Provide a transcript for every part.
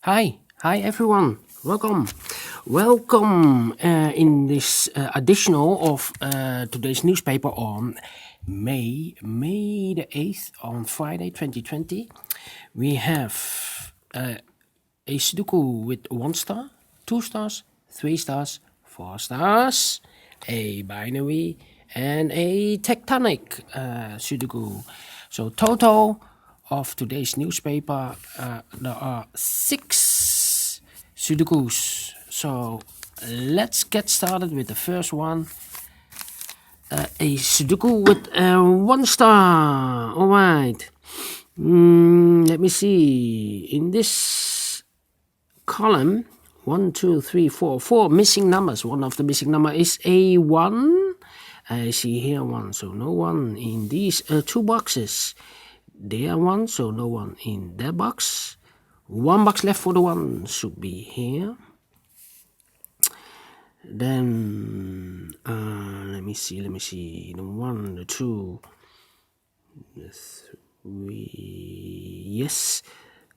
Hi everyone. Welcome in this additional of today's newspaper on May the 8th on Friday 2020. We have a Sudoku with 1 star, 2 stars, 3 stars, 4 stars, a binary, and a tectonic Sudoku. So total of today's newspaper, there are 6 Sudokus. So let's get started with the first one. A Sudoku with 1 star. All right. Let me see. In this column, 1, 2, 3, 4, 4 missing numbers. One of the missing number is a 1. I see here 1, so no 1 in these 2 boxes. There 1, so no 1 in that box. 1 box left for the 1 should be here. Then let me see. The 1, the 2, the 3. Yes,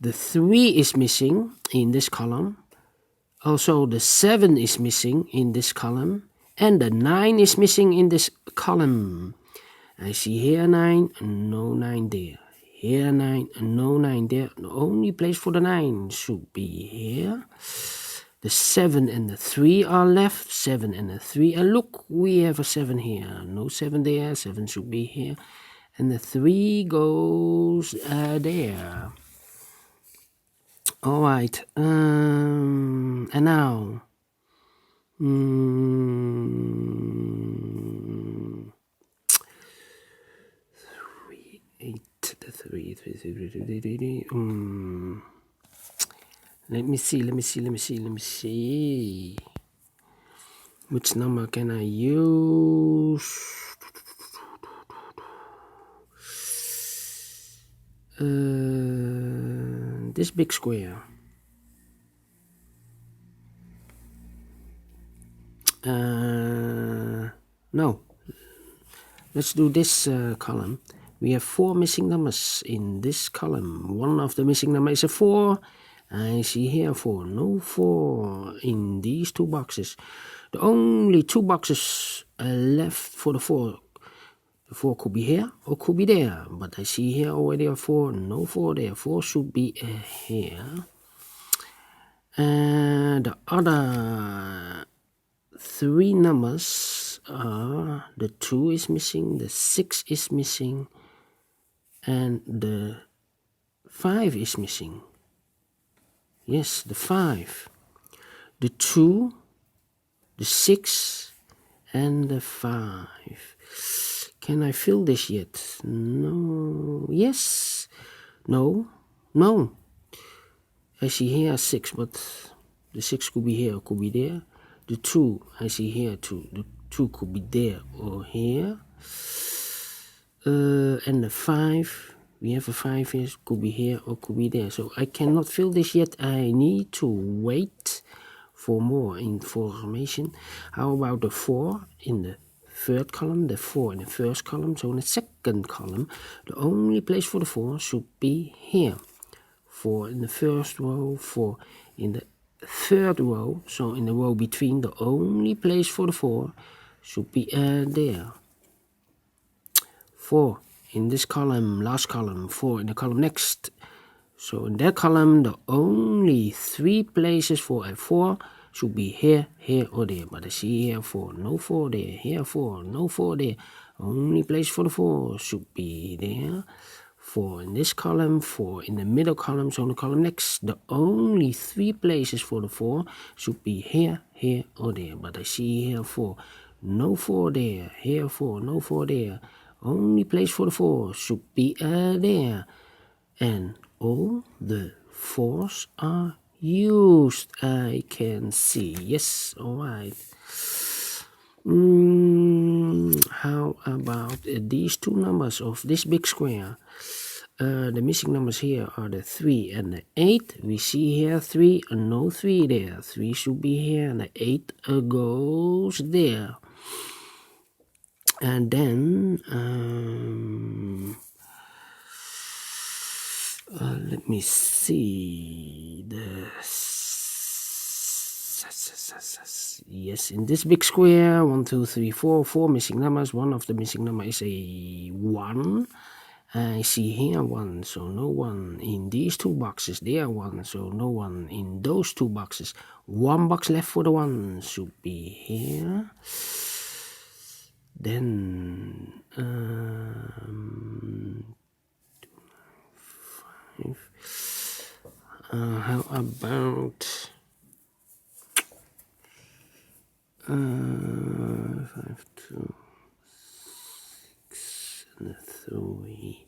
the 3 is missing in this column. Also, the 7 is missing in this column, and the 9 is missing in this column. I see here 9, no 9 there. Here 9, no 9 there. The only place for the 9 should be here. The 7 and the 3 are left. 7 and the 3. And look, we have a 7 here. No 7 there. 7 should be here. And the 3 goes there. All right. And now. 3. Let me see. Which number can I use? This big square. No. Let's do this column. We have 4 missing numbers in this column. One of the missing numbers is a 4. I see here 4. No 4 in these 2 boxes. The only 2 boxes left for the 4. The 4 could be here or could be there. But I see here already a 4. No 4 there. 4 should be here. And the other 3 numbers are the 2 is missing, the 6 is missing, and the 5 is missing. Yes, the 5, the 2, the 6, and the 5. Can I fill this yet? No. Yes. No. I see here 6, but the 6 could be here or could be there. The 2, I see here 2. The 2 could be there or here. And the 5, we have a 5 here, could be here or could be there. So I cannot fill this yet. I need to wait for more information. How about the 4 in the third column, the 4 in the first column? So in the second column, the only place for the 4 should be here. 4 in the first row, 4 in the third row, so in the row between, the only place for the 4 should be there. 4 in this column, last column, 4 in the column next. So in that column, the only 3 places for a 4 should be here, here, or there. But I see here 4, no 4 there. Here 4, no 4 there. Only place for the 4 should be there. 4 in this column, 4 in the middle column, so in the column next. The only 3 places for the 4 should be here, here, or there. But I see here 4, no 4 there. Here 4, no 4 there. Only place for the 4 should be there. And all the 4s are used, I can see. Yes, all right. How about these 2 numbers of this big square? The missing numbers here are the 3 and the 8. We see here 3, no 3 there. 3 should be here, and the 8 goes there. And then let me see, the Yes, in this big square, 1, 2, 3, 4, 4 missing numbers. One of the missing number is a 1. I see here 1, so no 1 in these 2 boxes. There 1, so no 1 in those 2 boxes. 1 box left for the 1 should be here. Then 5. How about 5, 2, 6, and 3.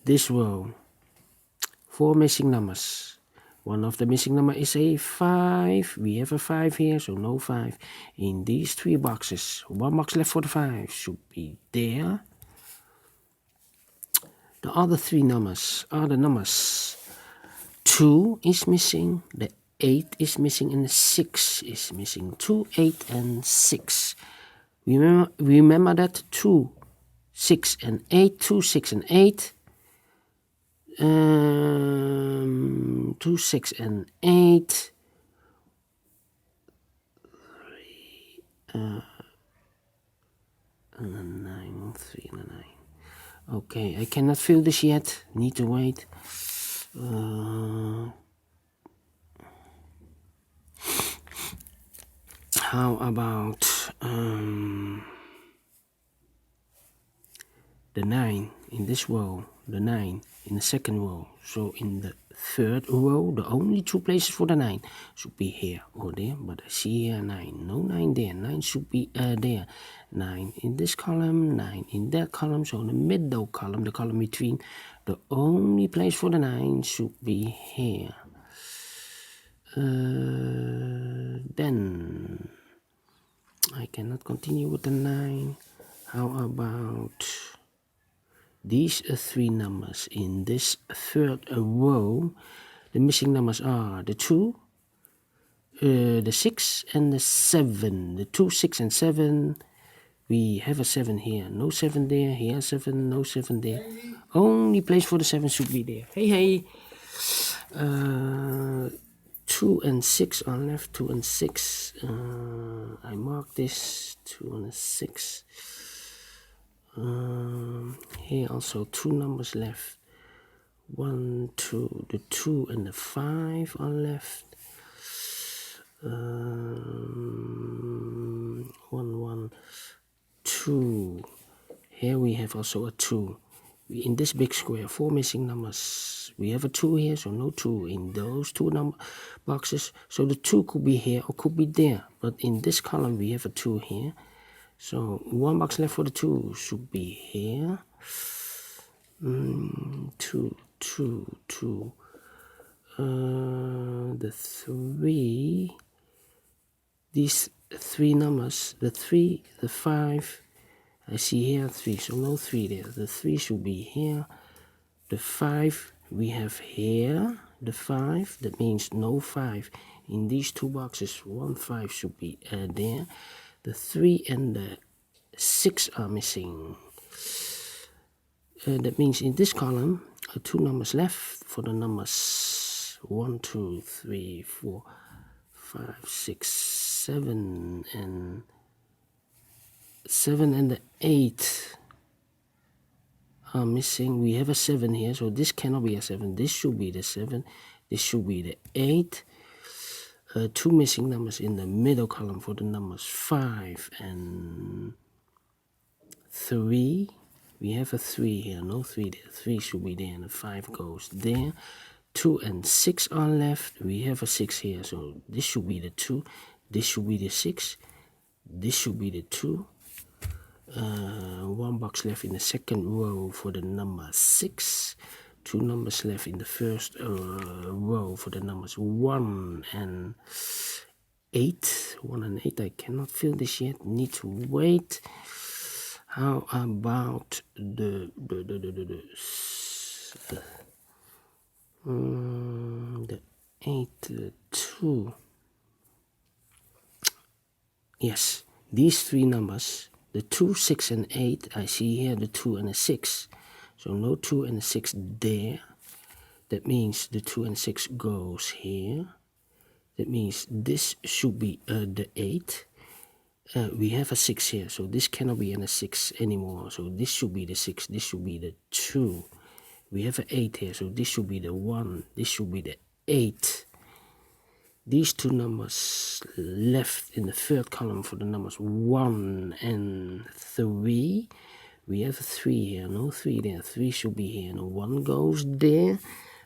This row, 4 missing numbers. One of the missing number is a 5. We have a 5 here, so no 5 in these 3 boxes. 1 box left for the 5 should be there. The other 3 numbers are the numbers 2 is missing, the 8 is missing, and the 6 is missing. 2, 8, and 6. Remember that 2, 6, and 8. 2, 6, and 8. 2, 6, and 8. 3, and a 9. 3 and a 9. Okay, I cannot fill this yet. Need to wait. How about the 9 in this row, the 9 in the second row. So in the third row, the only 2 places for the 9 should be here or there, but I see here 9. No 9 there. 9 should be there. 9 in this column, 9 in that column. So in the middle column, the column between, the only place for the 9 should be here. Then I cannot continue with the 9. How about these 3 numbers in this third row? The missing numbers are the 2, the 6, and the 7. The 2, 6, and 7. We have a 7 here. No 7 there. Here 7. No 7 there. Only place for the 7 should be there. Hey. 2 and 6 are left. 2 and 6. I mark this. 2 and 6. Here also 2 numbers left. 1, 2. The 2 and the 5 are left. 1, 1, 2. Here we have also a 2. In this big square, 4 missing numbers. We have a 2 here, so no 2 in those 2 number boxes. So the 2 could be here or could be there. But in this column, we have a 2 here. So 1 box left for the 2 should be here. 2, 2, 2. The 3. These 3 numbers, the 3, the 5. I see here 3, so no 3 there. The 3 should be here. The 5 we have here. The 5, that means no 5 in these 2 boxes. 1, 5 should be there. The 3 and the 6 are missing. That means in this column, 2 numbers left for the numbers 1, 2, 3, 4, 5, 6, 7, and 7 and the 8 are missing. We have a 7 here, so this cannot be a 7. This should be the 7. This should be the 8. 2 missing numbers in the middle column for the numbers 5 and 3. We have a 3 here, no 3 there. 3 should be there, and the 5 goes there. 2 and 6 are left. We have a 6 here, so this should be the 2. This should be the 6. This should be the 2. 1 box left in the second row for the number 6. 2 numbers left in the first row for the numbers 1 and 8. 1 and 8, I cannot fill this yet. Need to wait. How about the 8, 2. Yes, these three numbers, the 2, 6, and 8, I see here the 2 and a 6. So no 2 and a 6 there. That means the 2 and 6 goes here. That means this should be the 8. We have a 6 here, so this cannot be a 6 anymore. So this should be the 6, this should be the 2. We have an 8 here, so this should be the 1, this should be the 8. These two numbers left in the third column for the numbers 1 and 3. We have a 3 here, no 3 there. 3 should be here, no 1 goes there.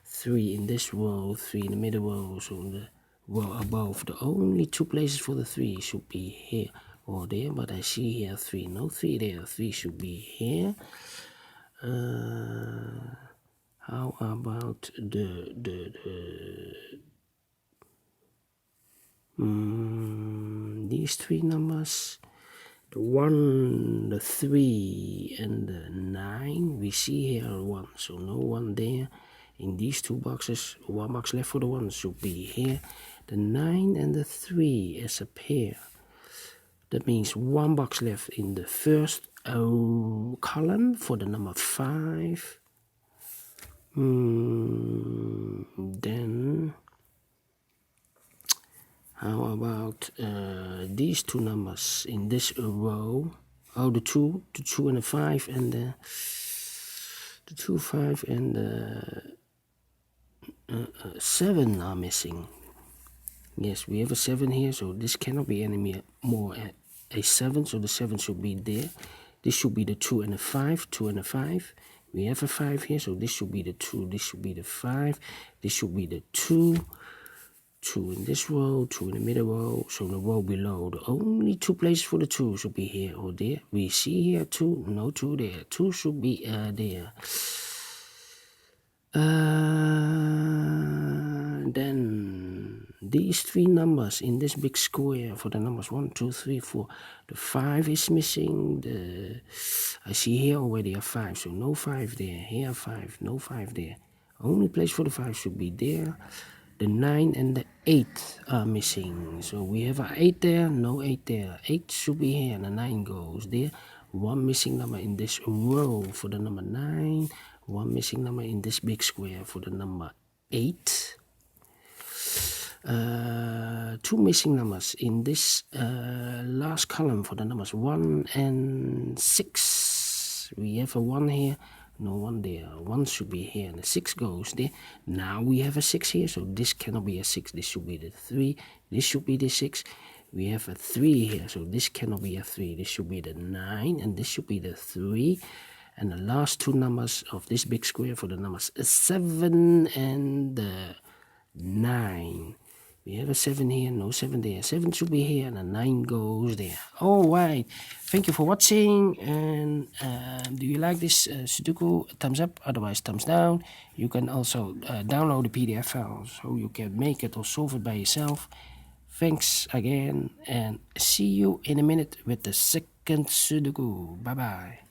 3 in this row, 3 in the middle row, so in the row above. The only two places for the 3 should be here or there, but I see here 3, no 3 there. 3 should be here. How about these three numbers? The 1, the 3, and the 9. We see here a 1, so no 1 there. In these two boxes, 1 box left for the 1 should be here. The 9 and the 3 as a pair. That means 1 box left in the first column for the number 5. Then how about these two numbers in this row? Oh, the 2 and the 5, and the 2, 5, and the 7 are missing. Yes, we have a 7 here, so this cannot be any more a 7, so the 7 should be there. This should be the 2 and the 5, 2 and the 5. We have a 5 here, so this should be the 2, this should be the 5, this should be the 2. 2 in this row, 2 in the middle row, so the row below, the only two places for the 2 should be here or there. We see here 2, no 2 there, 2 should be there. Then these three numbers in this big square for the numbers 1, 2, 3, 4. The 5 is missing. I see here already a 5, so no 5 there. Here 5, no 5 there. Only place for the 5 should be there. The 9 and the 8 are missing. So we have an 8 there, no 8 there. 8 should be here, and the 9 goes there. 1 missing number in this row for the number 9. 1 missing number in this big square for the number 8. 2 missing numbers in this last column for the numbers 1 and 6. We have a 1 here. No 1 there. 1 should be here, and the 6 goes there. Now we have a 6 here, so this cannot be a 6. This should be the 3. This should be the 6. We have a 3 here, so this cannot be a 3. This should be the 9, and this should be the 3. And the last two numbers of this big square for the numbers 7 and 9. We have a 7 here, no 7 there. 7 should be here, and a 9 goes there. Alright, thank you for watching. And do you like this Sudoku? Thumbs up, otherwise thumbs down. You can also download the PDF file so you can make it or solve it by yourself. Thanks again, and see you in a minute with the second Sudoku. Bye bye.